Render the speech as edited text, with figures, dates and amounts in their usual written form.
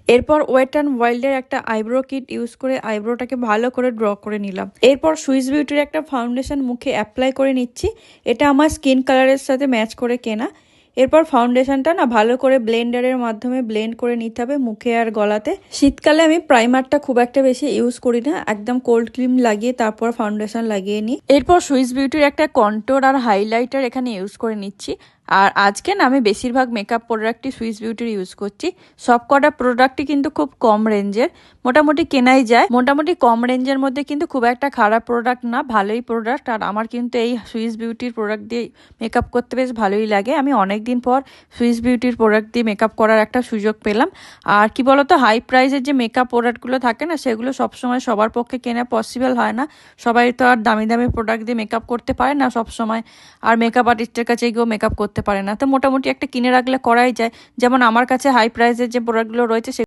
এরপর wait and ওয়াইল্ডের একটা eyebrow kit use করে আইব্রোটাকে ভালো করে ড্র করে নিলাম। এরপর সুইস বিউটির একটা ফাউন্ডেশন মুখে অ্যাপ্লাই করে নিচ্ছি। এটা আমার স্কিন কালারের সাথে ম্যাচ করে কেনা। এরপর ফাউন্ডেশনটা না ভালো করে ব্লেন্ডারের মাধ্যমে ব্লেন্ড করে নিতে হবে মুখে আর গলাতে। শীতকালে আমি প্রাইমারটা খুব একটা বেশি ইউজ করি না, একদম কোল্ড ক্রিম লাগিয়ে তারপর ফাউন্ডেশন লাগিয়ে নিই। এরপর সুইস বিউটির একটা কন্ট্যুর আর হাইলাইটার এখানে ইউজ করে নিচ্ছি। আর আজকে না আমি বেশিরভাগ মেকআপ প্রোডাক্টই সুইস বিউটির ইউজ করছি। সব কটা প্রোডাক্টই কিন্তু খুব কম রেঞ্জের, মোটামুটি কেনাই যায়। মোটামুটি কম রেঞ্জের মধ্যে কিন্তু খুব একটা খারাপ প্রোডাক্ট না, ভালোই প্রোডাক্ট। আর আমার কিন্তু এই সুইস বিউটির প্রোডাক্ট দিয়ে মেকআপ করতে বেশ ভালোই লাগে। আমি অনেক দিন পর সুইস বিউটির প্রোডাক্ট দিয়ে মেকআপ করার একটা সুযোগ পেলাম। আর কি বলতো, হাই প্রাইসের যে মেকআপ প্রোডাক্টগুলো থাকে না, সেগুলো সবসময় সবার পক্ষে কেনা পসিবল হয় না। সবাই তো আর দামি দামি প্রোডাক্ট দিয়ে মেকআপ করতে পারে না সবসময়, আর মেকআপ আর্টিস্টের কাছে গিয়েও মেকআপ করতে পারে না। তো মোটামুটি একটা কিনে রাখলে করাই যায়। যেমন আমার কাছে হাই প্রাইসের যে প্রোডাক্টগুলো রয়েছে